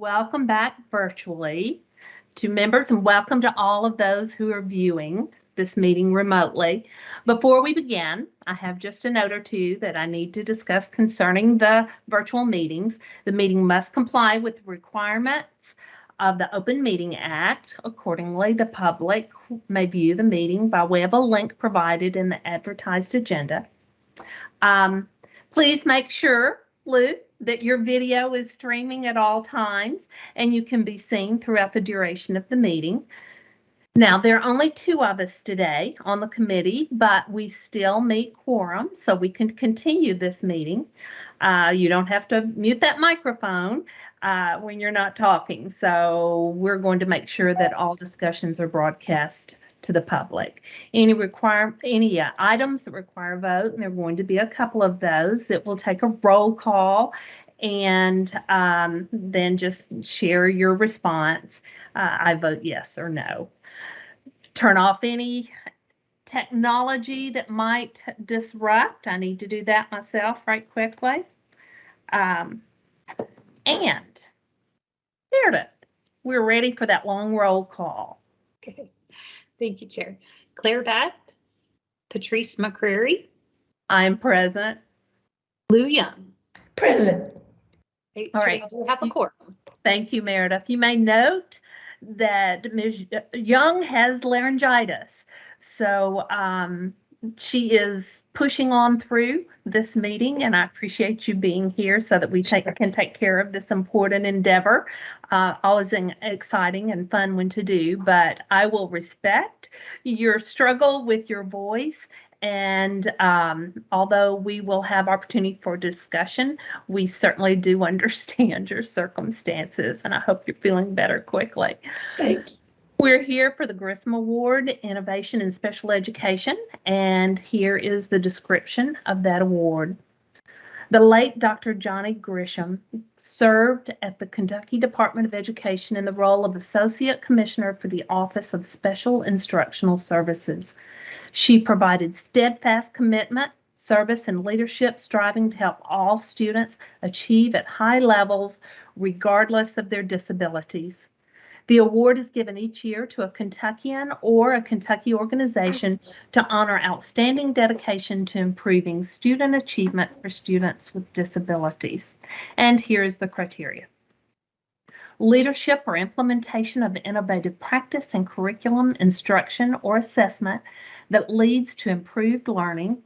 Welcome back virtually to members, and welcome to all of those who are viewing this meeting remotely. Before we begin, I have just a note or two that I need to discuss concerning the virtual meetings. The meeting must comply with the requirements of the Open Meeting Act. Accordingly, the public may view the meeting by way of a link provided in the advertised agenda. Please make sure, Lou, that your video is streaming at all times and you can be seen throughout the duration of the meeting. Now, there are only two of us today on the committee, but we still meet quorum, so we can continue this meeting. You don't have to mute that microphone when you're not talking. So we're going to make sure that all discussions are broadcast to the public. Any items that require a vote, and there are going to be a couple of those, that will take a roll call and then just share your response. I vote yes or no. Turn off any technology that might disrupt. I need to do that myself right quickly. And Meredith, we're ready for that long roll call. Okay. Thank you, Chair. Claire Batt, Patrice McCreary. I'm present. Lou Young. Present. Okay, All Chair, right. we do have a quorum. Thank you, Meredith. You may note that Ms. Young has laryngitis, so she is pushing on through this meeting, and I appreciate you being here so that we can take care of this important endeavor. Always exciting and fun one to do, but I will respect your struggle with your voice. And although we will have opportunity for discussion, we certainly do understand your circumstances, and I hope you're feeling better quickly. Thank you. We're here for the Grissom Award, Innovation in Special Education, and here is the description of that award. The late Dr. Johnny Grisham served at the Kentucky Department of Education in the role of Associate Commissioner for the Office of Special Instructional Services. She provided steadfast commitment, service, and leadership, striving to help all students achieve at high levels, regardless of their disabilities. The award is given each year to a Kentuckian or a Kentucky organization to honor outstanding dedication to improving student achievement for students with disabilities. And here is the criteria. Leadership or implementation of innovative practice and curriculum, instruction, or assessment that leads to improved learning,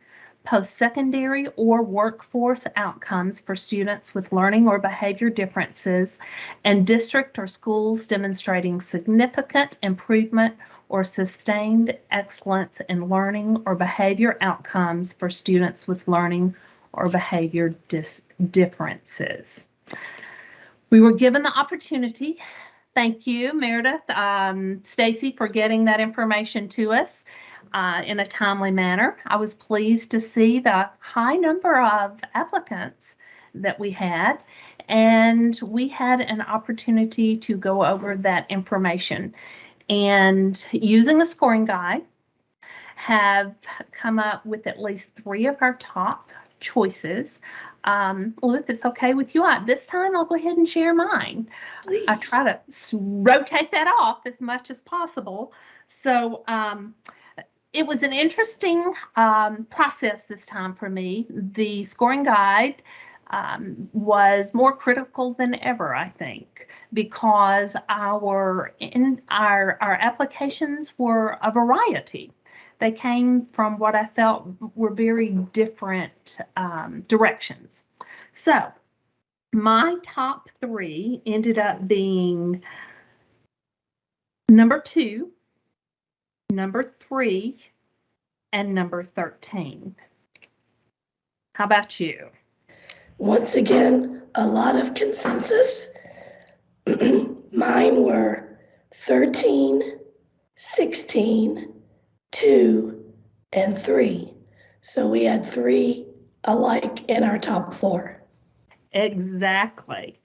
post-secondary or workforce outcomes for students with learning or behavior differences, and district or schools demonstrating significant improvement or sustained excellence in learning or behavior outcomes for students with learning or behavior differences. We were given the opportunity. Thank you, Meredith, Stacy, for getting that information to us in a timely manner. I was pleased to see the high number of applicants that we had, and we had an opportunity to go over that information. And using a scoring guide, have come up with at least 3 of our top choices. Lou, if it's okay with you, this time I'll go ahead and share mine. Please. I try to rotate that off as much as possible. So it was an interesting process this time for me. The scoring guide was more critical than ever, I think, because our applications were a variety. They came from what I felt were very different directions. So my top 3 ended up being number 2, number 3, and number 13. How about you? Once again, a lot of consensus. Mine were 13, 16, 2, and 3. So we had 3 alike in our top 4. Exactly.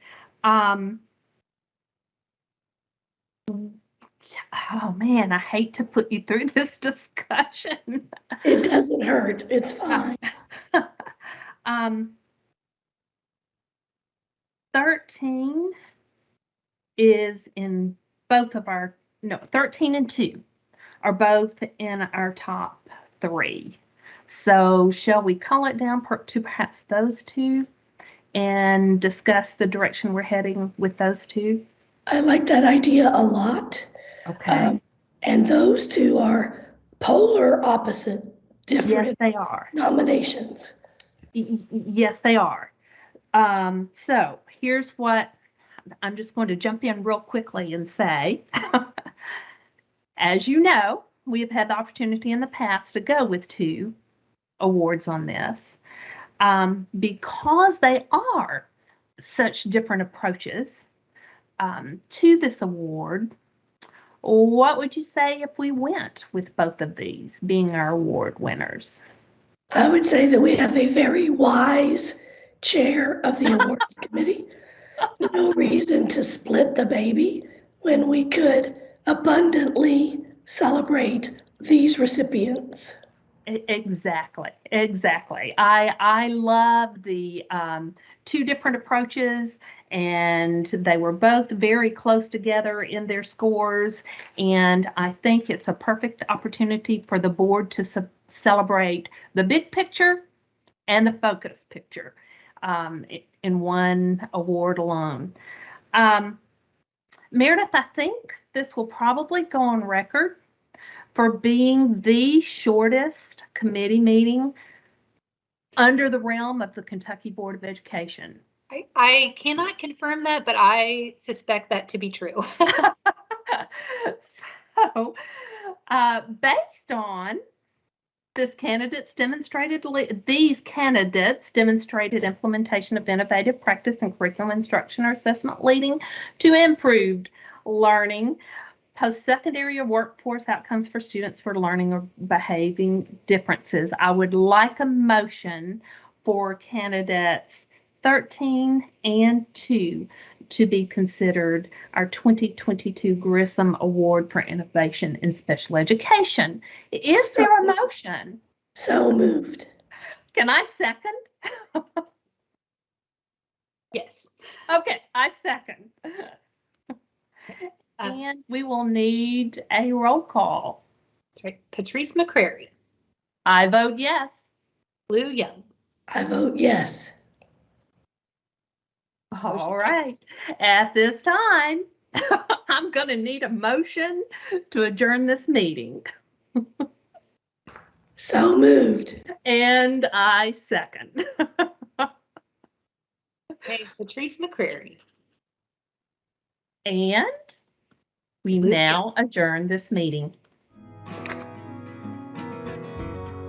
Oh man, I hate to put you through this discussion. It doesn't hurt. It's fine. 13 is in both of our, no, 13 and 2 are both in our top 3. So shall we call it down to perhaps those 2 and discuss the direction we're heading with those 2? I like that idea a lot. Okay. And those 2 are polar opposite, Yes, different they are. nominations. Yes, they are. So here's what I'm just going to jump in real quickly and say. As you know, we have had the opportunity in the past to go with 2 awards on this. Because they are such different approaches to this award, what would you say if we went with both of these being our award winners? I would say that we have a very wise chair of the awards committee. No reason to split the baby when we could abundantly celebrate these recipients. Exactly. I love the 2 different approaches, and they were both very close together in their scores. And I think it's a perfect opportunity for the board to celebrate the big picture and the focus picture in one award alone. Meredith, I think this will probably go on record for being the shortest committee meeting under the realm of the Kentucky Board of Education. I cannot confirm that, but I suspect that to be true. So, based on these candidates demonstrated implementation of innovative practice and curriculum instruction or assessment leading to improved learning, post-secondary or workforce outcomes for students for learning or behaving differences. I would like a motion for candidates 13 and 2 to be considered our 2022 Grissom Award for Innovation in Special Education. Is there a motion? So moved. Can I second? Yes. Okay, I second. And we will need a roll call. That's right. Patrice McCrary. I vote yes. Lou Young. I vote yes. All right. At this time, I'm going to need a motion to adjourn this meeting. So moved. And I second. Okay, Patrice McCrary. And we now adjourn this meeting.